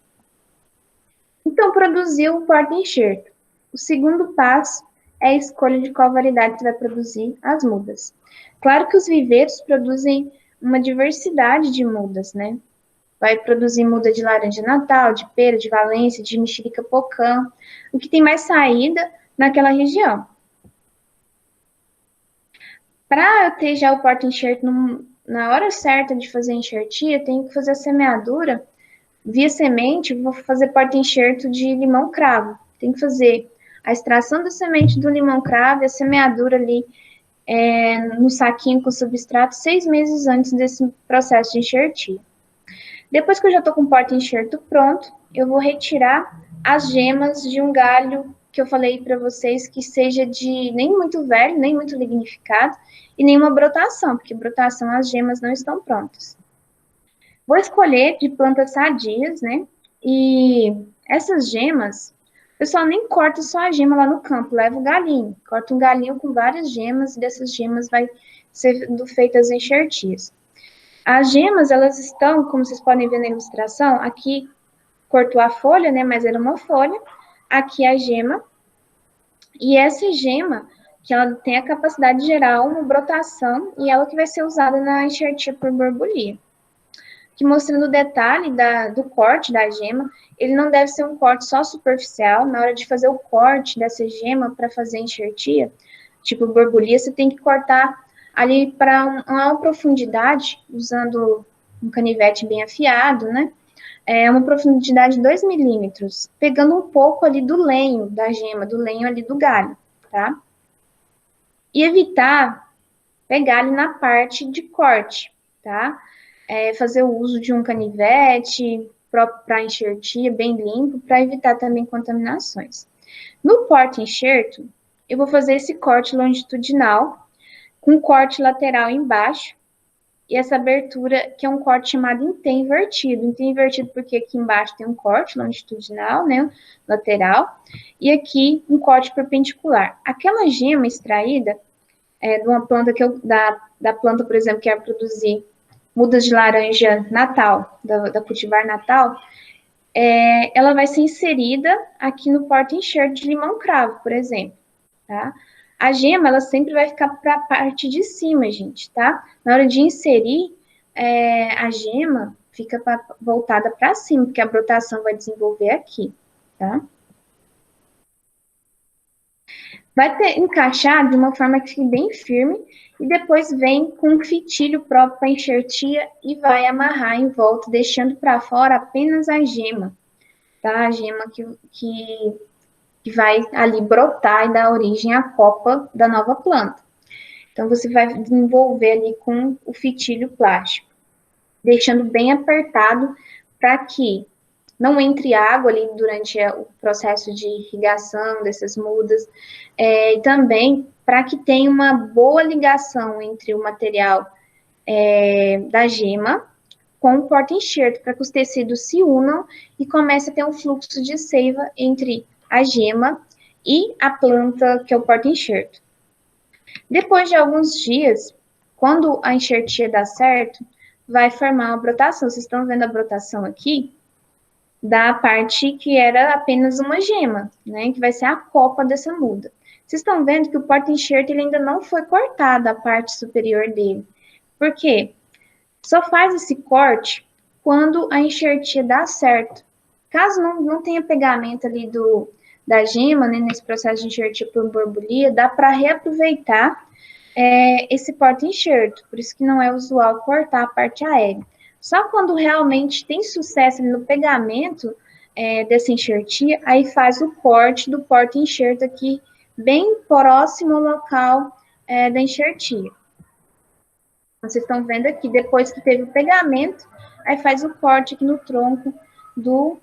Então, produziu o porta-enxerto. O segundo passo é a escolha de qual variedade você vai produzir as mudas. Claro que os viveiros produzem uma diversidade de mudas, né? Vai produzir muda de laranja natal, de pera, de Valência, de mexerica pocã, o que tem mais saída naquela região. Para eu ter já o porta-enxerto na hora certa de fazer a enxertia, eu tenho que fazer a semeadura Via semente, vou fazer porta-enxerto de limão-cravo. Tem que fazer a extração da semente do limão-cravo e a semeadura ali no saquinho com substrato 6 meses antes desse processo de enxertia. Depois que eu já estou com o porta-enxerto pronto, eu vou retirar as gemas de um galho que eu falei para vocês que seja de nem muito velho, nem muito lignificado e nenhuma brotação, porque brotação as gemas não estão prontas. Vou escolher de plantas sadias, né? E essas gemas, o pessoal nem corta só a gema lá no campo, leva o galinho. Corta um galinho com várias gemas e dessas gemas vai sendo feitas enxertias. As gemas, elas estão, como vocês podem ver na ilustração, aqui cortou a folha, né? Mas era uma folha. Aqui a gema. E essa gema, que ela tem a capacidade de gerar uma brotação e ela que vai ser usada na enxertia por borbulia. Aqui mostrando o detalhe do corte da gema, ele não deve ser um corte só superficial. Na hora de fazer o corte dessa gema para fazer enxertia, tipo borbulia, você tem que cortar ali para uma profundidade, usando um canivete bem afiado, né? Uma profundidade de 2 milímetros, pegando um pouco ali do lenho da gema, do lenho ali do galho, tá? E evitar pegar ali na parte de corte, tá? Fazer o uso de um canivete próprio para enxertia, bem limpo, para evitar também contaminações. No porta-enxerto, eu vou fazer esse corte longitudinal, com corte lateral embaixo, e essa abertura, que é um corte chamado em T invertido. Em T invertido porque aqui embaixo tem um corte longitudinal, né, lateral, e aqui um corte perpendicular. Aquela gema extraída de uma planta da planta, por exemplo, que é produzir mudas de laranja Natal, da cultivar Natal, ela vai ser inserida aqui no porta-enxerto de limão-cravo, por exemplo, tá? A gema, ela sempre vai ficar para a parte de cima, gente, tá? Na hora de inserir, a gema fica voltada para cima, porque a brotação vai desenvolver aqui, tá? Vai encaixar de uma forma que fique bem firme e depois vem com um fitilho próprio para enxertia e vai amarrar em volta, deixando para fora apenas a gema, tá? A gema que vai ali brotar e dar origem à copa da nova planta. Então, você vai desenvolver ali com o fitilho plástico, deixando bem apertado para que não entre água ali durante o processo de irrigação dessas mudas, e também para que tenha uma boa ligação entre o material da gema com o porta-enxerto, para que os tecidos se unam e comece a ter um fluxo de seiva entre a gema e a planta, que é o porta-enxerto. Depois de alguns dias, quando a enxertia dá certo, vai formar uma brotação. Vocês estão vendo a brotação aqui? Da parte que era apenas uma gema, né? Que vai ser a copa dessa muda. Vocês estão vendo que o porta-enxerto ele ainda não foi cortado, a parte superior dele. Por quê? Só faz esse corte quando a enxertia dá certo. Caso não tenha pegamento ali da gema, né, nesse processo de enxertia por borbulia, dá para reaproveitar esse porta-enxerto. Por isso que não é usual cortar a parte aérea. Só quando realmente tem sucesso ali no pegamento dessa enxertia, aí faz o corte do porta-enxerto aqui, bem próximo ao local da enxertia. Vocês estão vendo aqui, depois que teve o pegamento, aí faz o corte aqui no tronco do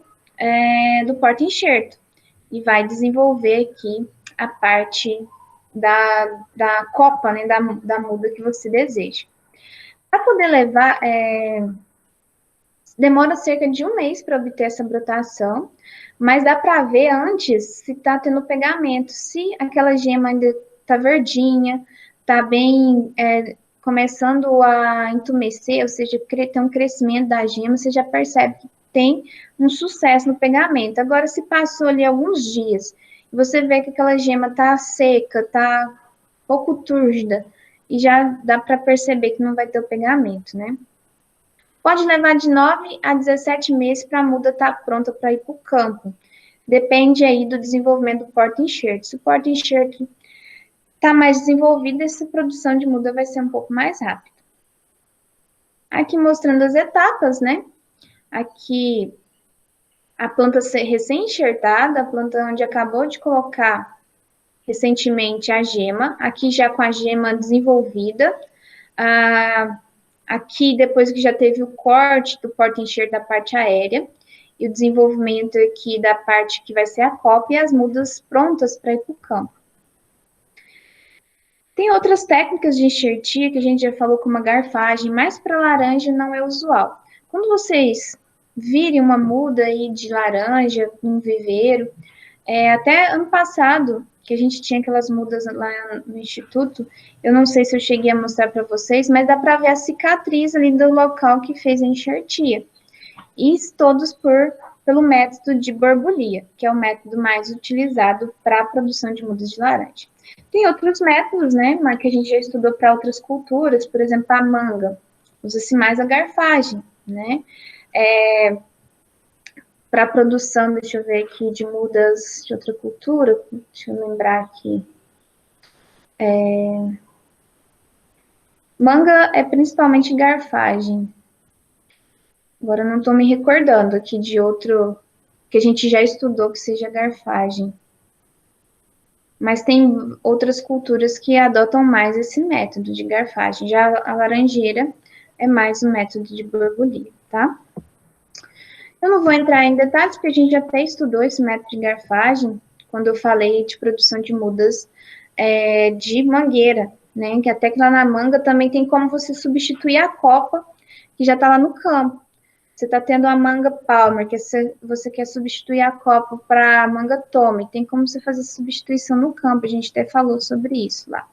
porta-enxerto. E vai desenvolver aqui a parte da copa, né, da muda que você deseja. Para poder levar, demora cerca de 1 mês para obter essa brotação, mas dá para ver antes se está tendo pegamento, se aquela gema ainda está verdinha, está bem começando a entumecer, ou seja, tem um crescimento da gema, você já percebe que tem um sucesso no pegamento. Agora, se passou ali alguns dias, você vê que aquela gema está seca, está pouco túrgida, e já dá para perceber que não vai ter o pegamento, né? Pode levar de 9 a 17 meses para a muda estar pronta para ir para o campo. Depende aí do desenvolvimento do porta-enxerto. Se o porta-enxerto está mais desenvolvido, essa produção de muda vai ser um pouco mais rápida. Aqui mostrando as etapas, né? Aqui a planta ser recém-enxertada, a planta onde acabou de colocar recentemente a gema, aqui já com a gema desenvolvida, aqui depois que já teve o corte do porta-enxerto da parte aérea, e o desenvolvimento aqui da parte que vai ser a copa e as mudas prontas para ir para o campo. Tem outras técnicas de enxertia que a gente já falou, como a garfagem, mas para laranja não é usual. Quando vocês virem uma muda aí de laranja, um viveiro, até ano passado, que a gente tinha aquelas mudas lá no instituto, eu não sei se eu cheguei a mostrar para vocês, mas dá para ver a cicatriz ali do local que fez a enxertia. E todos pelo método de borbulia, que é o método mais utilizado para a produção de mudas de laranja. Tem outros métodos, né, que a gente já estudou para outras culturas, por exemplo, a manga. Usa-se mais a garfagem, né? Para a produção, deixa eu ver aqui, de mudas de outra cultura, deixa eu lembrar aqui. Manga é principalmente garfagem. Agora eu não estou me recordando aqui de outro que a gente já estudou que seja garfagem. Mas tem outras culturas que adotam mais esse método de garfagem. Já a laranjeira é mais um método de borbulia, tá? Eu não vou entrar em detalhes, porque a gente até estudou esse método de garfagem quando eu falei de produção de mudas de mangueira, né? Que até que lá na manga também tem como você substituir a copa que já está lá no campo. Você está tendo a manga Palmer, que você quer substituir a copa para a manga Tommy. Tem como você fazer substituição no campo, a gente até falou sobre isso lá.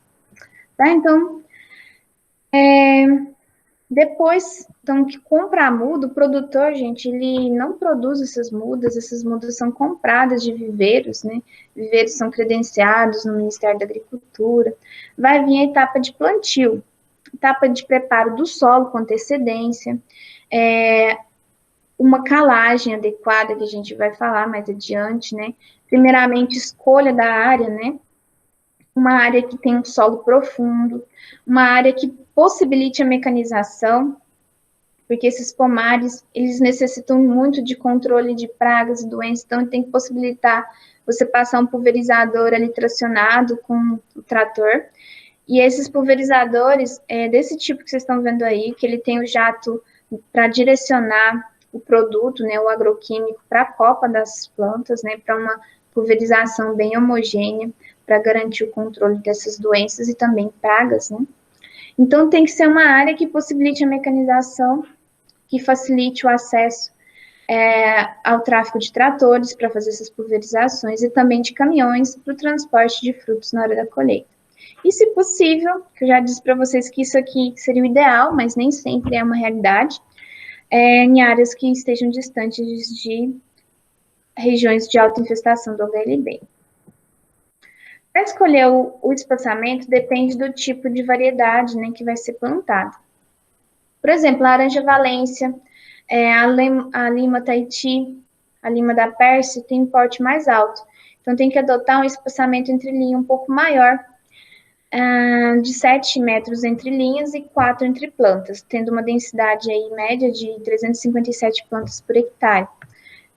Tá? Então, depois que compra a muda, o produtor, gente, ele não produz essas mudas são compradas de viveiros, né? Viveiros são credenciados no Ministério da Agricultura. Vai vir a etapa de plantio, etapa de preparo do solo com antecedência, uma calagem adequada, que a gente vai falar mais adiante, né? Primeiramente, escolha da área, né? Uma área que tem um solo profundo, uma área que possibilite a mecanização, porque esses pomares, eles necessitam muito de controle de pragas e doenças, então tem que possibilitar você passar um pulverizador ali tracionado com o trator, e esses pulverizadores, desse tipo que vocês estão vendo aí, que ele tem o jato para direcionar o produto, né, o agroquímico, para a copa das plantas, né, para uma pulverização bem homogênea, para garantir o controle dessas doenças e também pragas, né. Então, tem que ser uma área que possibilite a mecanização, que facilite o acesso ao tráfego de tratores para fazer essas pulverizações e também de caminhões para o transporte de frutos na hora da colheita. E, se possível, que eu já disse para vocês que isso aqui seria o ideal, mas nem sempre é uma realidade, em áreas que estejam distantes de regiões de alta infestação do HLB. Para escolher o espaçamento, depende do tipo de variedade, né, que vai ser plantada. Por exemplo, a laranja Valência, a lima Tahiti, a lima da Pérsia tem um porte mais alto. Então, tem que adotar um espaçamento entre linha um pouco maior, de 7 metros entre linhas e 4 entre plantas, tendo uma densidade aí média de 357 plantas por hectare.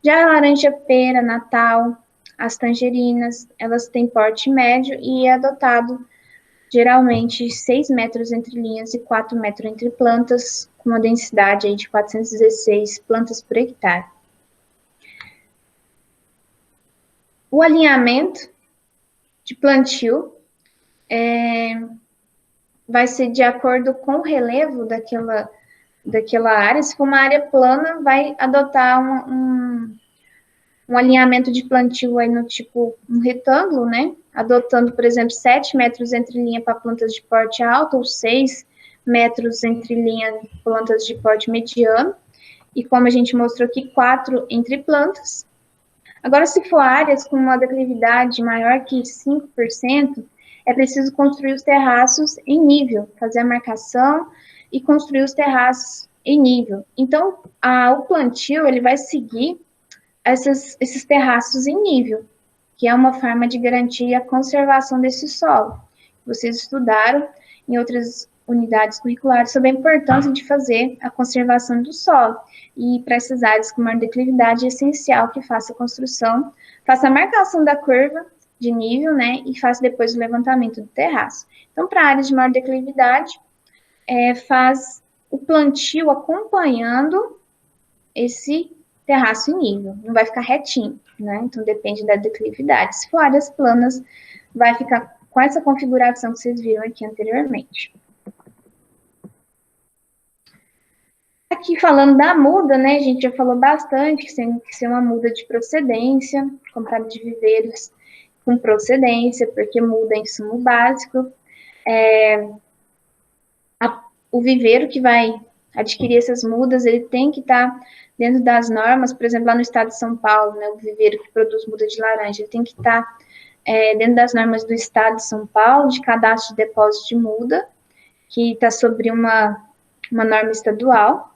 Já a laranja pera, Natal, as tangerinas, elas têm porte médio e é adotado geralmente 6 metros entre linhas e 4 metros entre plantas, com uma densidade aí de 416 plantas por hectare. O alinhamento de plantio vai ser de acordo com o relevo daquela área. Se for uma área plana, vai adotar um alinhamento de plantio aí no tipo um retângulo, né? Adotando, por exemplo, 7 metros entre linha para plantas de porte alto ou 6 metros entre linha plantas de porte mediano. E como a gente mostrou aqui, 4 entre plantas. Agora, se for áreas com uma declividade maior que 5%, é preciso construir os terraços em nível, fazer a marcação e construir os terraços em nível. Então, o plantio, ele vai seguir esses terraços em nível, que é uma forma de garantir a conservação desse solo. Vocês estudaram em outras unidades curriculares sobre a importância de fazer a conservação do solo. E para essas áreas com maior declividade, é essencial que faça a construção, faça a marcação da curva de nível, né, e faça depois o levantamento do terraço. Então, para áreas de maior declividade, faz o plantio acompanhando esse terraço em nível, não vai ficar retinho, né? Então depende da declividade. Se for áreas planas, vai ficar com essa configuração que vocês viram aqui anteriormente. Aqui falando da muda, né? A gente já falou bastante que tem que ser uma muda de procedência, comprada de viveiros com procedência, porque muda é insumo básico. O viveiro que vai adquirir essas mudas, ele tem que estar dentro das normas, por exemplo, lá no estado de São Paulo, né, o viveiro que produz muda de laranja, ele tem que estar dentro das normas do estado de São Paulo, de cadastro de depósito de muda, que está sobre uma norma estadual,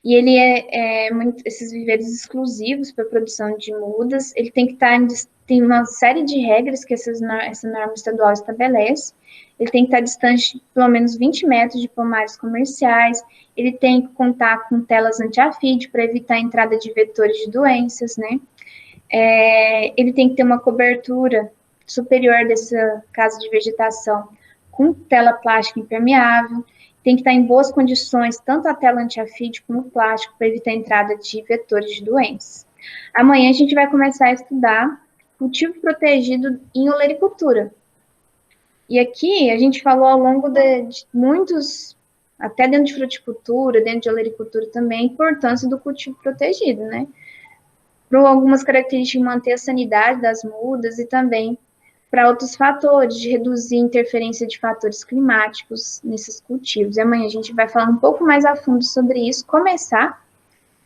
e ele esses viveiros exclusivos para produção de mudas, ele tem que estar tem uma série de regras que essa norma estadual estabelece. Ele tem que estar distante de pelo menos 20 metros de pomares comerciais, ele tem que contar com telas anti-afide para evitar a entrada de vetores de doenças, né? Ele tem que ter uma cobertura superior dessa casa de vegetação com tela plástica impermeável, tem que estar em boas condições, tanto a tela anti-afide como o plástico, para evitar a entrada de vetores de doenças. Amanhã a gente vai começar a estudar cultivo protegido em olericultura. E aqui a gente falou ao longo de muitos, até dentro de fruticultura, dentro de olericultura também, a importância do cultivo protegido, né? Por algumas características de manter a sanidade das mudas e também para outros fatores, de reduzir a interferência de fatores climáticos nesses cultivos. E amanhã a gente vai falar um pouco mais a fundo sobre isso, começar,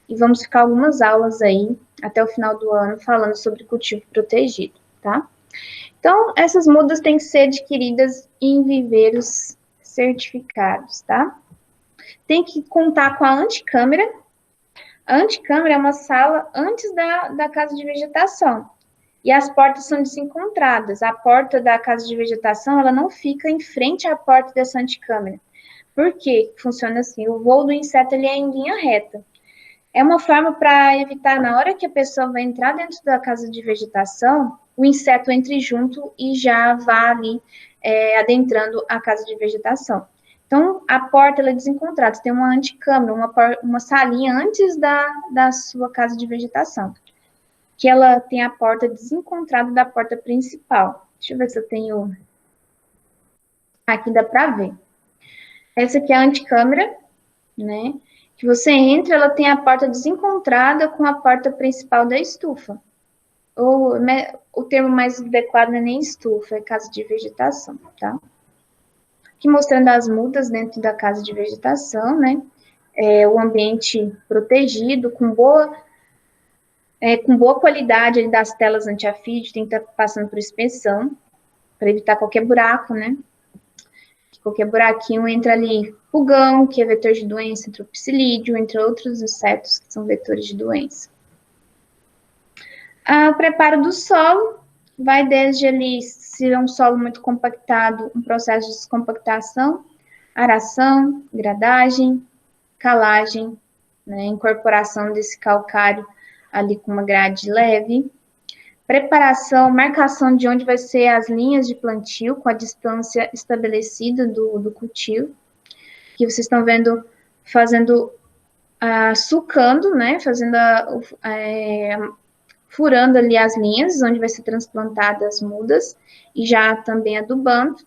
e vamos ficar algumas aulas aí, até o final do ano, falando sobre cultivo protegido, tá? Então, essas mudas têm que ser adquiridas em viveiros certificados, tá? Tem que contar com a anticâmara. A anticâmara é uma sala antes da casa de vegetação. E as portas são desencontradas. A porta da casa de vegetação, ela não fica em frente à porta dessa anticâmara. Por quê? Funciona assim, o voo do inseto ele é em linha reta. É uma forma para evitar, na hora que a pessoa vai entrar dentro da casa de vegetação, o inseto entre junto e já vá ali adentrando a casa de vegetação. Então, a porta ela é desencontrada, tem uma anticâmara, uma salinha antes da sua casa de vegetação, que ela tem a porta desencontrada da porta principal. Deixa eu ver se eu tenho... Aqui dá para ver. Essa aqui é a anticâmara, né? Que você entra, ela tem a porta desencontrada com a porta principal da estufa. Ou o termo mais adequado não é nem estufa, é casa de vegetação, tá? Aqui mostrando as mudas dentro da casa de vegetação, né? O ambiente protegido, com boa qualidade ali, das telas anti-afide, tem que estar passando por inspeção, para evitar qualquer buraco, né? Qualquer buraquinho entra ali pulgão, que é vetor de doença, entra o psilídeo, entre outros insetos que são vetores de doença. O preparo do solo vai desde ali, se é um solo muito compactado, um processo de descompactação, aração, gradagem, calagem, né, incorporação desse calcário ali com uma grade leve, preparação, marcação de onde vai ser as linhas de plantio com a distância estabelecida do cultivo, que vocês estão vendo fazendo, sulcando, né, fazendo furando ali as linhas onde vai ser transplantadas as mudas e já também adubando.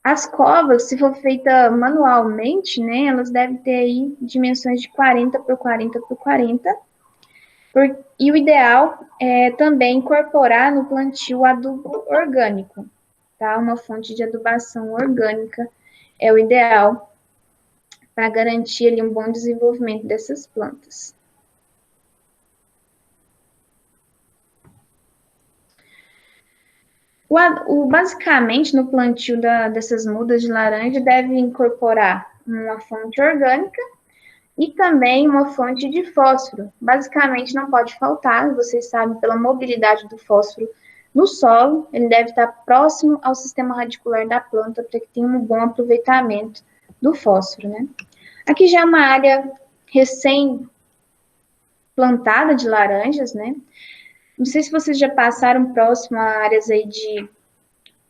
As covas, se for feita manualmente, né, elas devem ter aí dimensões de 40 por 40 por 40. E o ideal é também incorporar no plantio adubo orgânico, tá? Uma fonte de adubação orgânica é o ideal para garantir ali um bom desenvolvimento dessas plantas. Basicamente, no plantio dessas mudas de laranja, deve incorporar uma fonte orgânica e também uma fonte de fósforo. Basicamente, não pode faltar, vocês sabem, pela mobilidade do fósforo no solo, ele deve estar próximo ao sistema radicular da planta para que tenha um bom aproveitamento do fósforo, né? Aqui já é uma área recém-plantada de laranjas, né? Não sei se vocês já passaram próximo a áreas aí de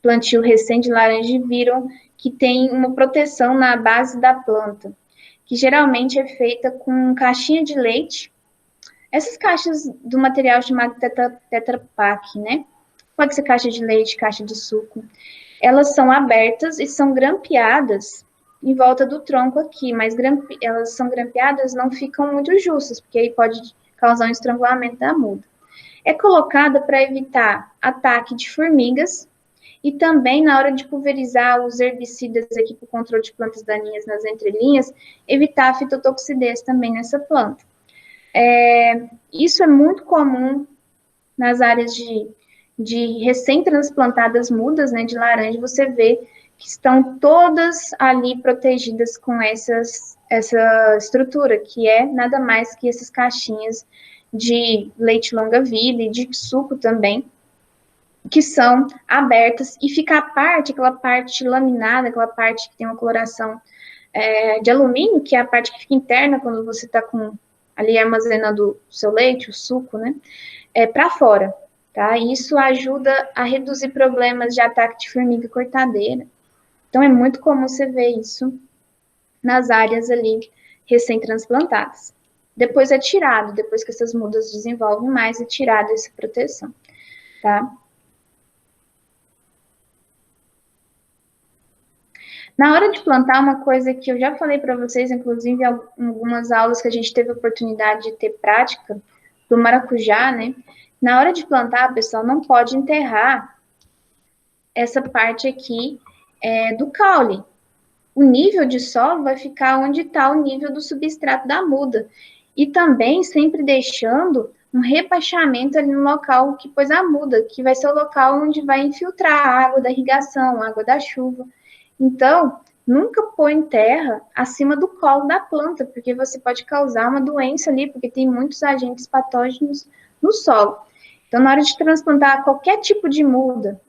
plantio recém de laranja e viram que tem uma proteção na base da planta, que geralmente é feita com caixinha de leite. Essas caixas do material chamado Tetra Pak, né? Pode ser caixa de leite, caixa de suco. Elas são abertas e são grampeadas em volta do tronco aqui, mas elas são grampeadas, não ficam muito justas, porque aí pode causar um estrangulamento da muda. É colocada para evitar ataque de formigas e também na hora de pulverizar os herbicidas aqui para o controle de plantas daninhas nas entrelinhas, evitar a fitotoxidez também nessa planta. Isso é muito comum nas áreas de recém-transplantadas mudas, né, de laranja, você vê que estão todas ali protegidas com essa estrutura, que é nada mais que essas caixinhas de leite longa-vida e de suco também, que são abertas, e fica a parte, aquela parte laminada, aquela parte que tem uma coloração de alumínio, que é a parte que fica interna quando você está ali armazenando o seu leite, o suco, né, para fora. Tá? Isso ajuda a reduzir problemas de ataque de formiga cortadeira. Então, é muito comum você ver isso nas áreas ali recém-transplantadas. Depois é tirado, depois que essas mudas desenvolvem mais, é tirada essa proteção. Tá? Na hora de plantar, uma coisa que eu já falei para vocês, inclusive em algumas aulas que a gente teve a oportunidade de ter prática, do maracujá, né? Na hora de plantar, pessoal, não pode enterrar essa parte aqui do caule. O nível de solo vai ficar onde está o nível do substrato da muda. E também sempre deixando um rebaixamento ali no local que pôs a muda, que vai ser o local onde vai infiltrar a água da irrigação, a água da chuva. Então, nunca põe terra acima do colo da planta, porque você pode causar uma doença ali, porque tem muitos agentes patógenos no solo. Então, na hora de transplantar qualquer tipo de muda,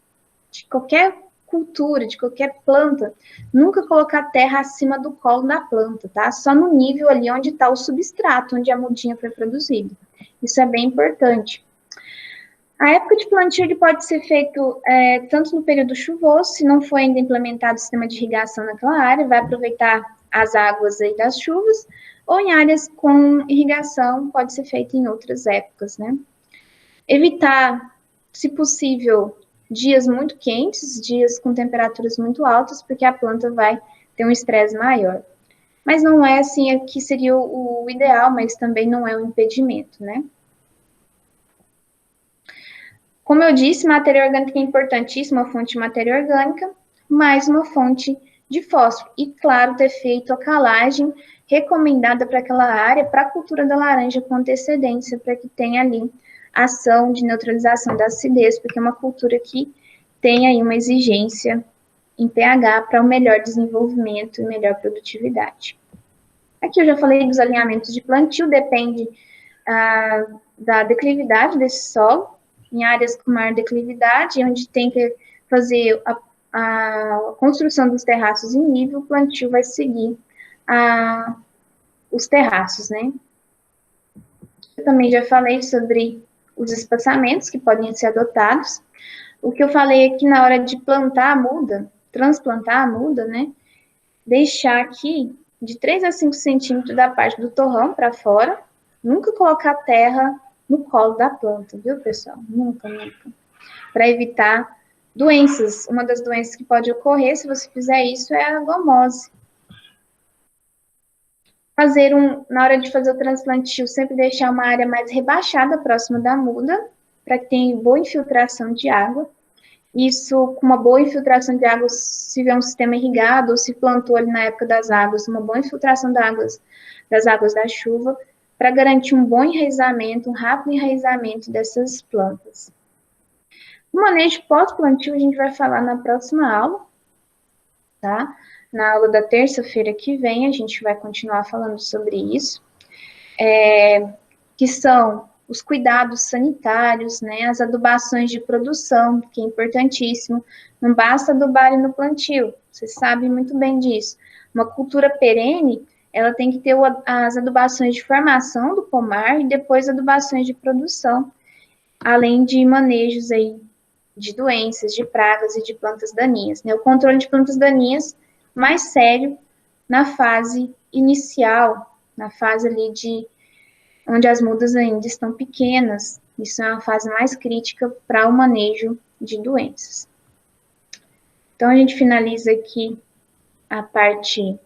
de qualquer cultura, de qualquer planta, nunca colocar terra acima do colo da planta, tá? Só no nível ali onde está o substrato, onde a mudinha foi produzida. Isso é bem importante. A época de plantio ele pode ser feito tanto no período chuvoso, se não for ainda implementado o sistema de irrigação naquela área, vai aproveitar as águas aí das chuvas, ou em áreas com irrigação, pode ser feito em outras épocas, né? Evitar, se possível, dias muito quentes, dias com temperaturas muito altas, porque a planta vai ter um estresse maior. Mas não é assim, aqui seria o ideal, mas também não é um impedimento, né? Como eu disse, matéria orgânica é importantíssima, uma fonte de matéria orgânica, mais uma fonte de fósforo. E, claro, ter feito a calagem recomendada para aquela área, para a cultura da laranja com antecedência, para que tenha ali ação de neutralização da acidez, porque é uma cultura que tem aí uma exigência em pH para o melhor desenvolvimento e melhor produtividade. Aqui eu já falei dos alinhamentos de plantio, depende da declividade desse solo, em áreas com maior declividade, onde tem que fazer a construção dos terraços em nível, o plantio vai seguir os terraços, né? Eu também já falei sobre os espaçamentos que podem ser adotados. O que eu falei aqui na hora de plantar a muda, transplantar a muda, né? Deixar aqui de 3 a 5 centímetros da parte do torrão para fora, nunca colocar terra no colo da planta, viu, pessoal? Nunca, nunca. Para evitar doenças. Uma das doenças que pode ocorrer se você fizer isso é a gomose. Na hora de fazer o transplantio, sempre deixar uma área mais rebaixada, próxima da muda, para que tenha boa infiltração de água. Isso, com uma boa infiltração de água, se tiver um sistema irrigado, ou se plantou ali na época das águas, uma boa infiltração das águas da chuva, para garantir um bom enraizamento, um rápido enraizamento dessas plantas. O manejo pós-plantio a gente vai falar na próxima aula, tá? Na aula da terça-feira que vem, a gente vai continuar falando sobre isso, que são os cuidados sanitários, né, as adubações de produção, que é importantíssimo. Não basta adubar no plantio, você sabe muito bem disso. Uma cultura perene, ela tem que ter as adubações de formação do pomar e depois adubações de produção, além de manejos aí de doenças, de pragas e de plantas daninhas, né? O controle de plantas daninhas mais sério na fase inicial, na fase ali de onde as mudas ainda estão pequenas. Isso é uma fase mais crítica para o manejo de doenças. Então, a gente finaliza aqui a parte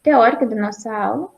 teórica da nossa aula.